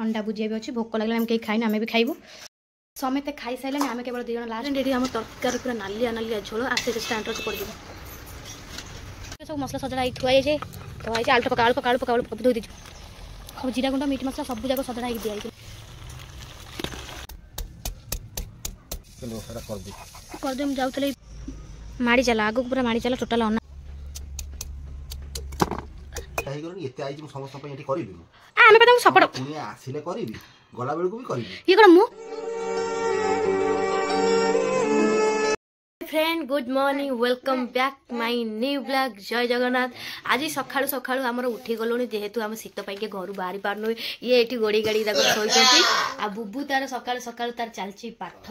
ठंडा भुजिया भी अच्छी भोक लगे आम कहीं खाइन आम भी खाइबू समस्ते खाई सारे आम केवल 2 जन लास्ट ये आम तरकारी पूरा नालिया नालिया झोल आस्ते स्टांड पड़ सब मसला सजड़ा थुआई थुआई आलू पका आलू पका आलू पका धोई दीजिए सब जीरा गुंडा मीट मसला सब जाक सजड़ा दिखाई करदे जाऊे माड़ी चला आगे पूरा माड़ी चला टोटाल अना सपोर्ट ये कौन मु friend good morning welcome back my new blog जय जगन्नाथ आज सकाळु सकाळु आमर उठी गलुनी जेहेतु आम शीत पाई घर बाहरी पारनु ये एठी गोड़ी गाड़ी शोची आ बुबू तार सकाळु सकाळु तार चलची पाठ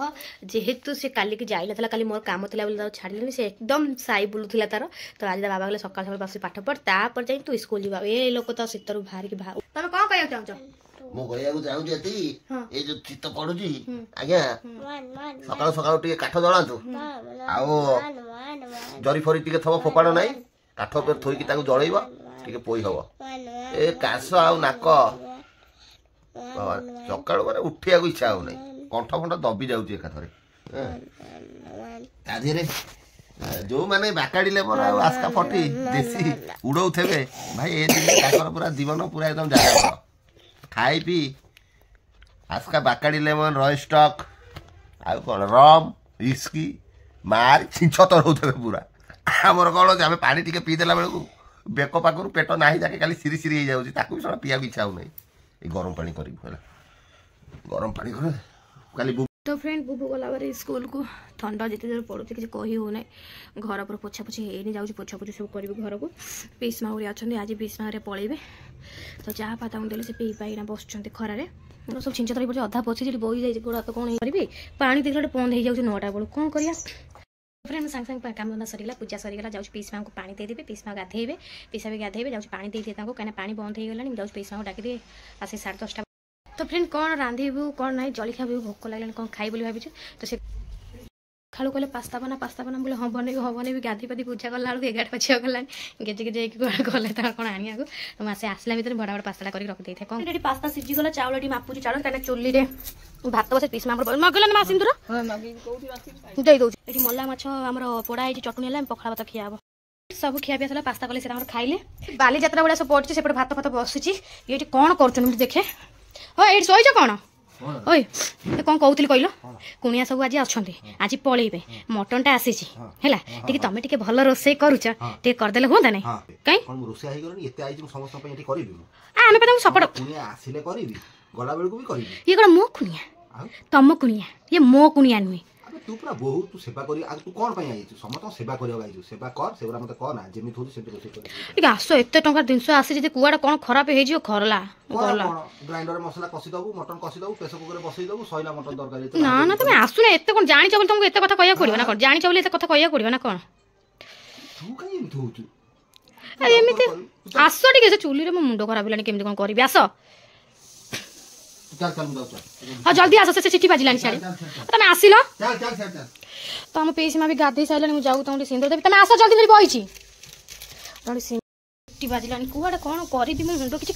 जेहेतु से काली की जाई नथला काली मोर काम थिला बोली छाड़िलेनी से एकदम साई बुलुथिला तार तो आज बाबा गले सकाळ सकाळ बस पाठ पढ़ तापर जाई तू स्कूल जीवा ए लोक तो शीतरु बाहर की भाव तमे कोन कहया चाहछो मो गया को जाऊ जति ए जो चित्त पडुजी आज्ञा सकाळ सकाळ टिके काठ जळांतु आउ जरी फरी टिके थबो फोपाड़ नाही काठ पे थोई की ताको जळैबो टिके पोई हबो ए कास आउ नाक बाबा सकाळ माने उठिया को इच्छा हो नाही कंठ फंठ दबी जाउची एका थरे ताधीरे जो माने बाकाडी लेबर आस्का फटी देसी उडौ थेबे भाई ए दिन ताकर पूरा जीवन पूरा एकदम जागा खाई पी आस्का बाकाड़ी लेमन रॉय स्टॉक आ कौन रम विस्की मार छिंछतर होते पूरा आमर कौन आम पानी टिके पीदेला बेलू बेक पाखर पेट ना जाके खाली सिरी सिरी हो जाऊँगी ताकू भी पिया इच्छा हो नहीं गरम पानी कर गरम पानी कर खाली तो फ्रेंड बुबू गला बारे स्कूल को ठंडा जिते जोर पड़ू किसी कही हो ना घर पर पोछा पोछी है जाऊँ पोछा पोछी सब करी घर को पीस माहरी अच्छा आज पीस माहरे पलैबे तो चाह पाता देले से पी पाइना बस खरारे सब छिंच तरी पड़े अधा पची बोई जाए गोड़ा तो कौन करी पानी देखा बंद हो जाए 9टा बेलू कौन करिया फ्रेंड सांगे सांगे काम धंदा सरीला पूजा सरीगला जाऊँ पीस माँ को पानी देदेवे पीस माँ गाधेबे पीसा भी गाधेबे जाऊँ पानी दे दिए कहीं पानी बंद हो गलानी जाऊँ पीस माँ को डाकिदिए आसे 10:30 तो फ्रेंड कौन रांधबू कौन ना जलिखा भी भोक लगे कौन खाई बोली भाई तो से खालू कहले पास्ता बना बोले हाँ बनैबी गाधी पाधी पूजा कला 11टा बजे गलानी गेजे गेजे गले कौन आनिया तो मासे आसला भर बड़ा बड़ा पास्ता कर रखी था कौन पास्ता सिझी गला चाउल ये मापुची चाउल कहीं चुली रे भात बस पीस मगलानी मासिंदुर दे दौर ये मल्ला माछ आम पोड़ा है चटनी है पखाड़ भात खिया सब खिया पिया पास्ता कले से खाइले बाली जात्रा भाया सब पड़े से भात फात बसुची ये कौन कर देखे हाँ ये शोच कौन ओए कौन कहती कहल कुणिया सब आज अच्छा आज पलैबे मटन टा आसी है तुम टे भल रोसे करुच करदे हाँ ना कहीं आम सपोर्ट ये कौन मो कुणिया तुम कुणिया ये मो कुणिया नुहे तू पूरा बहुत तू सेवा करी तू कोन पई आइछु समस्त सेवा करियो आइछु सेवा कर सेबरा मते कोन आ जेमी थोड़ी सेटे रोसे कर ठीक आसो एते टंका 300 आसी जे कुआडा कोन खराब हे जियो खरला गला ग्राइंडर मसाला कसी दबु मटन कसी दबु प्रेशर कुकर बसई दबु सइला मटन तरकारी ना ना तुम आसु ना एते कोन जानि चबल तुमको एते कथा कहिया पड़ियो ना कोन जानि चबल एते कथा कहिया पड़ियो ना कोन तू काई एमि होतु अरे एमिते आसो ठीक से चुली रे मो मुंडो खराब लानी केमि कोन करबी आसो हाँ जल्दी आस से चिठी बाजिलानी साड़ी तुम आसिल तो आम पीस माँ भी गाधे सारे जाऊ तुम सिंदूर देवी तुम आस जल्दी जल्दी बही चिठी बाजिलानी कौड़ा कौन करी मो मुंड कि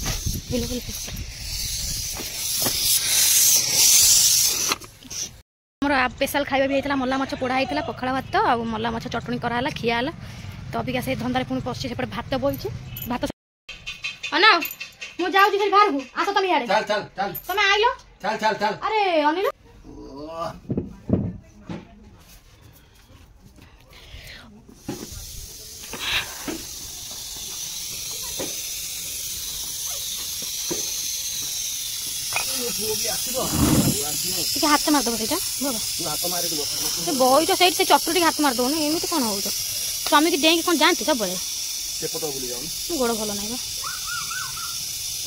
स्पेशल खाଇବା भी होता मल्ला माछ पोड़ा होता पखाड़ भात आ मल्ला माछ चटनी कराला खियाला तो अबिका से धंदा पुणी पशि से भात बही भात अना मु जाऊ जी बाहर को आसो तुम यार चल चल चल तुम आइलो चल चल चल अरे अनिल हाथ मार दो सेटा बाबा हाथ मार दो बही तो से चतुर हाथ मार दो एमती कौन हो स्वामी की डेंगी कौन जानती सब गोड़ भल ना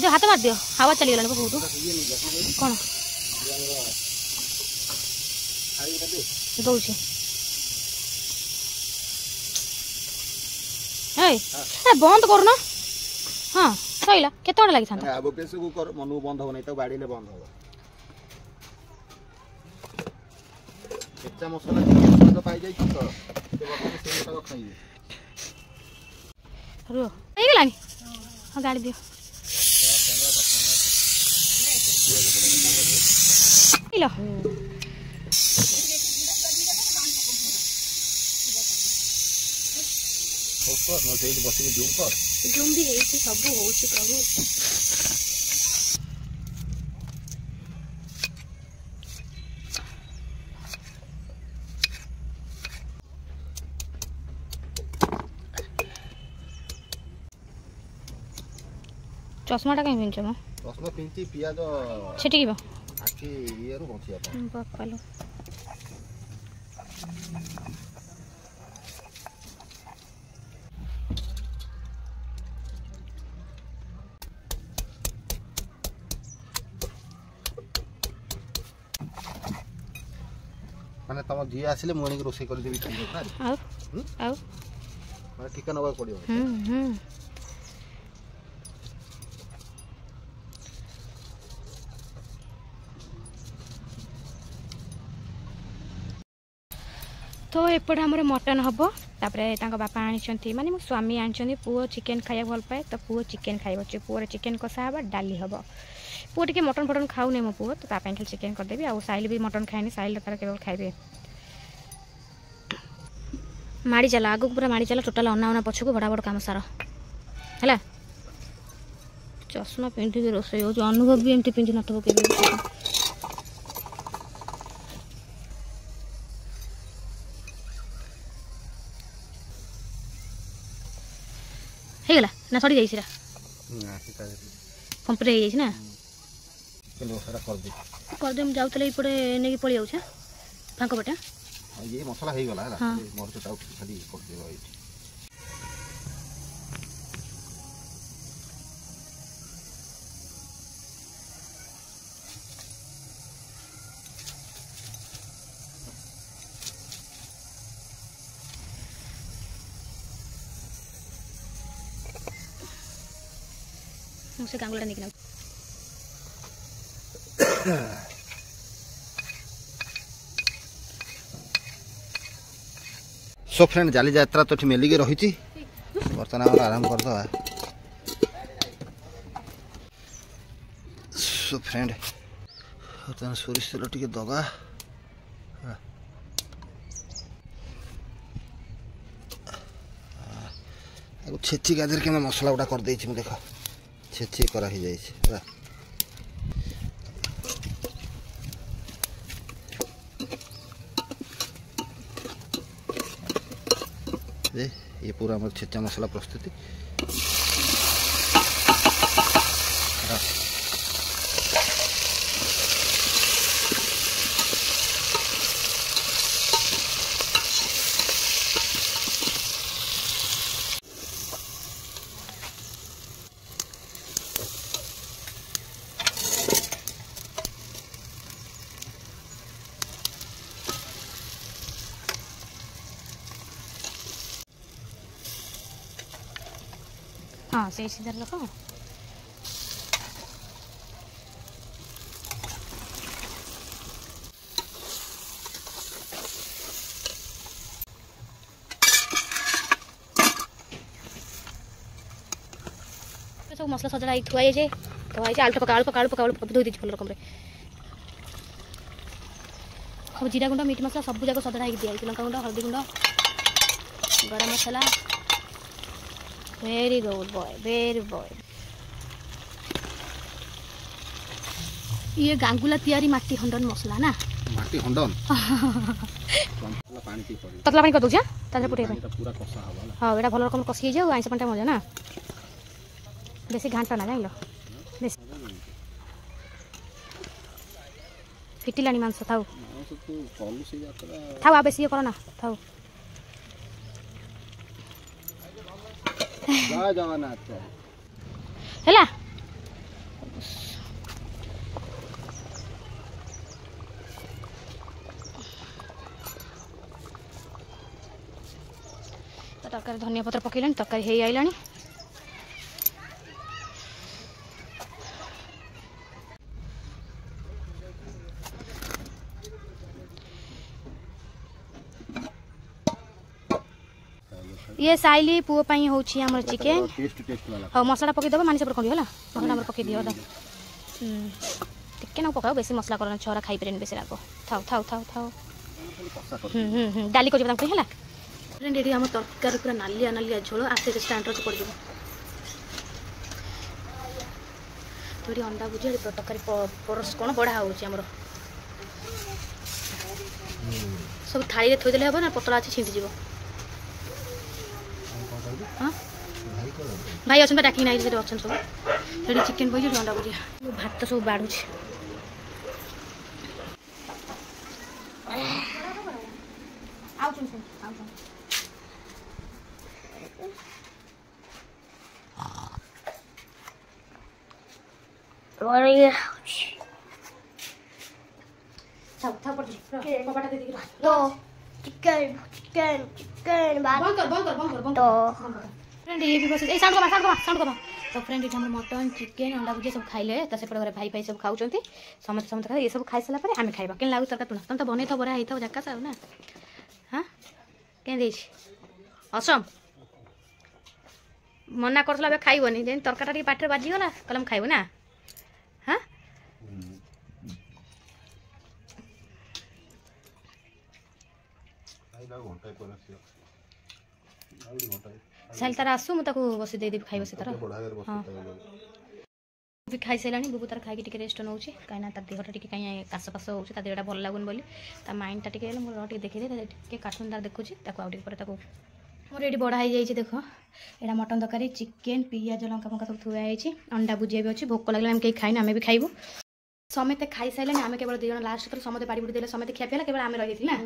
जो हाथ मार दियो हवा चली गला बहुत कौन दौची बंद करना हाँ सही केत लगी था मन बंद हो नहीं बाड़ी बंद हो मसला पाई हाँ गाड़ी दियो जानिल जूम भी सब हो प्रभु चश्माटा कहीं पिंच मो चश्मा पिंची पियाज छिटिक आखि इयरु बचिया बापालो माने तम जी आसिले मोनी के रोसे कर देबी आउ आउ माने ठिका नबा पड़ियो तो एपटे आमर मटन हम तापर बापा आनी माने मो स्वामी आनी पुओ चिकेन खाया भल पाए तो पुओ चिकेन खाइब पुओर चिकेन कषा हे डाली हम पुओ टे मटन फटन खाऊनी मो पुओ तो खाली चिकेन करदेवी आ साइल भी मटन खाएनी साइल तार केवल खाइबे माड़ी चल आगु पूरा माड़ी चल टोटाल अना अना पछक बड़ा बड़ काम सार है चश्मा पिंधिक रोसे हो अनुभव भी एमती पिंधि नथबो के हेगला ना सड़ी जाइछ रा ना सीता कंप्लीट हो जाइछ ना चलो सारा कर दे हम जाउतले इपड़े नेकी पळि जाउछ फांको पटा ये मसला हे गला है मोर तो खाली कर देबो एठी मुझसे गांगुला निकला सो फ्रेंड जाली यात्रा तो मेलिके रही बर्तमान आराम कर दवा सो फ्रेंड बर्तमान सोरिष तेल टिके दगा छेची गादर के मसला गुड़ा कर देछि देख छेची करा ही जाइछि ये पूरा हमारे छेचा मसला प्रस्तुति हाँ से सीधर लोक सब मसला सजड़ा थुआई जे आलू पका धोई दी भल रकम सब जीरा गुंड मीट मसला सब जाक सजड़ा दिखाई लंका गुंड हल्दी गुंड गरम मसला very good boy very boy ये गांगुला तैयारी माटी हंडन मसला ना माटी हंडन पतला पानी कर दूछ ताजे पुटे पूरा कसा हवाला हां एटा भल रकम कसी जाऊ आइस पानी मजा ना बेसी घांटा ना जाइलो फिटिलानी मांस थाउ थाउ आ बेसी कर ना थाउ जय जगन्नाथ हैला तरकारी धनिया पत्र पकईलानी तरकारी हे आइलानी ये साइली पुओ पाई होची हमर चिकन टेस्ट वाला हां मसला पकई दबा मानी सब कोन होला मसला हमर पकई दियो दा ठीक टिके ना पकाओ बेसी मसला करना छोरा खाई पारे बेसी राग थाओ थाओ थाओ थाओ डाली कर है फ्रेंड ये आम तरकारी पूरा नालिया नालिया झोल आस्ते स्टाण्ड रच पड़ तो ये अंडा भुजिया तरकारी परस कौन बढ़ा होमर सब थाली थोदेले हम ना पतला अच्छे छिंटी हाँ भाई अच्छा डाक ना अच्छा सब ये चिकेन बजे अंडा भुजिया भात सब बाढ़ू फ्रेंड ये भी बस साउंड कमा तो फ्रेंड ये मटन चिकेन अंडा भुजिया सब खाइले तो से घर भाई भाई सब खाऊँ समस्त समस्त ये सब खाई सारा आम खाइबा केन लागू तरकारी तुम तो बनई बरा होता जक्का साउ ना हाँ के असम मना कर खाइबनी जेन तरकारी पाटे बाजिगला कलम खाइब ना हाँ साइल तार आसू मुझे बस देदेवी खाई बस तार हाँ भी खाई सारे बुबू तार खाई टे रेस्ट नौ कहीं तार देहटा टे कहीं काश पास हो देहटा भल लगुन बोली माइंडटा टे मुझे देखिए कार्टून तार देखुची मोर ये बढ़ा हो जाए देख यहाँ मटन तरकारी चिकेन पियाज लंका फंका सब थुआई अंडा भुजिया भी अच्छी भोक लगे कहीं खाइन आम भी खाइबू समस्ते खाई सारे आम केवल दुई जन लास्ट थर समस्ते बाड़ी बुड़ी देले समस्ते खिया पिया केवल आम रही ना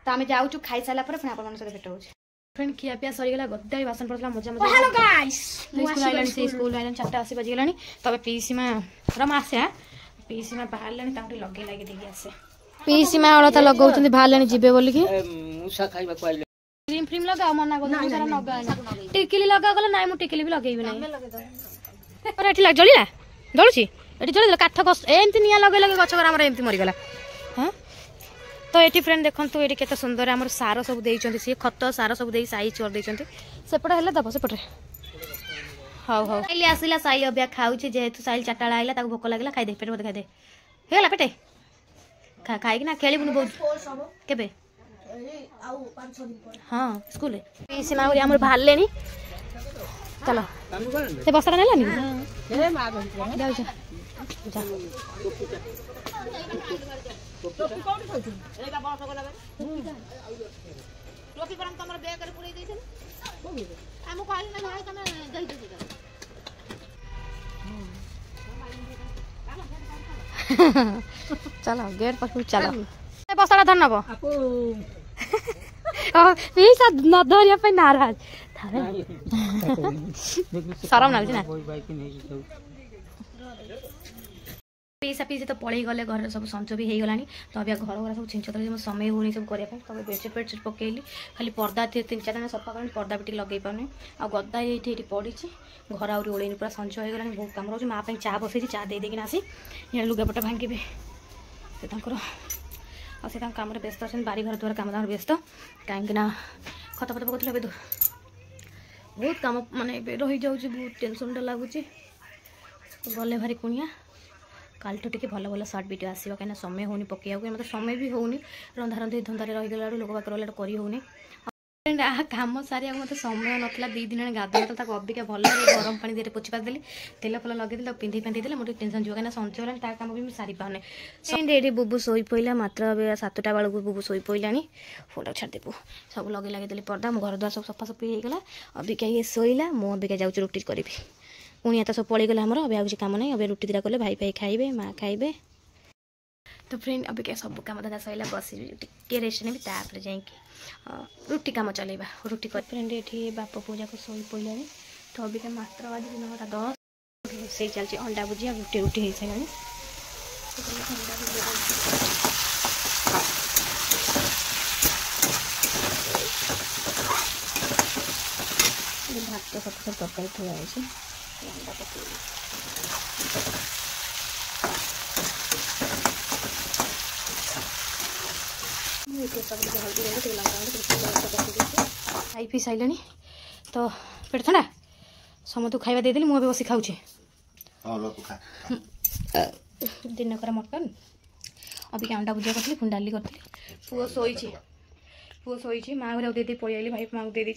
तो आम जाऊँ खाई सारा पर फिर आप भेट हो फ्रेंड खिया पिया सरीगला गद्दा बासन पड़ा मजा मजा स्कूल आइलानी 4टा 80 बजीगला तब पीसीमा रमा आसे हाँ पीसीमा बाहर लगे लगे देखिए आसे पीसीमा अलता लगे बाहर जीवे बोल क्रीम फ्रीम लगा मना कर टिकिली लगा गला ना मु टिकिली भी लगेबी ना अरे एठी लाग जळिला जळुची एठी जळिला काठ गस एमती निया लगे लगे गछ पर हमर एमती मरि गला हां तो ये फ्रेंड देखो ये केते सुंदर आम सार सब देइछन्ती सी खत सार सब दे साइज कर देइछन्ती सेपटे हेले दब सेपटे हाउ हाउ साइल आसिला साइल अबिया खाउची जेहेतु साइल चाटाळा आइला ताको भोक लागला खाइ दे पेट मत खाइ दे हेला पेटे खाइ कि ना खेलिबुन बहुत केबे हाँ स्कूल सीमा आम बाहर लेनी चलो से बसटा ना चलो गेट पर चलो बसटा धर नब न धरिया नाराज शरम लगे ना पीसा पीसी तो पड़े गले घर सब संच भी हो गलानी तो अभी घर घर सब छिंच तले समय होनी सब करने तब बेडसीट बेडसीट पकईली खाली पर्दा 3-4 दिन सफा कर पर्दा भी लगे पाने आ गदा ये पड़ी घर आउरी ओलेनी पूरा संच हो गलानी बहुत कम रोज माँ चाह बसई चाह दे देकिन आसी यहाँ लुगापटा भांगे से कम व्यस्त अच्छे बारी घर द्वारा कम दाम व्यस्त कहीं खत फत पकड़ तो बहुत कम माने रही जाऊँ बहुत टेंशन लगुच गले भारी कुणिया काल तो टे भल भल सर्ट वीडियो आसो कहीं समय होनी पकड़ा मतलब समय भी होनी रंधा रंधि धंदारे रहीगला लोक पाक रहा कर होनी कम सारे मत समय नाला 2 दिन गाधुआ तो अबिका भल गरम पानी दे पोछि पादेली तेल फल लगे पिंधे पिंधे देले मोटे टेंशन जो कहीं संचय ता कम भी सारी पाने ये बुबू शोई पड़ा मात्र 7टा बेलू बुबू शोई पड़ा फोन छाड़देबू सब लगे लगे देली पर्दा मो घर द्वार सब सफा सफी होगा अबिका ये शोला मु अबिका जाऊँ रुटी करी पुणी तो सब पड़ेगला आमर अभी आज कम नहीं अभी रुटी 2टा कले भाई भाई खाइबे माँ खाइबे तो फ्रेंड अबिका सब कम दादा सैला बस टे रेस्ट ने तापर जा रुटी कम चलेबा रुटी कर फ्रेंड ये बाप पूजा को शोई पड़ा तो अबिका मात्र आज 9:10 से चलती अंडा भुजिया रुटी रुटी हो सारे भात तो सब तरकारी थोड़ा अंडा पकड़ खाई पी सारे तो पेट ठंडा समस्त खाଇବା ଦେଇଦେଲି ମୁଁ ଏବେ ବସି ଖାଉଛି दिनकर मटन अभी अंडा भुजिया करती पुणी डाली करती पुओ शोची माँ घर दे पलि आइली भाई माँ को दे दी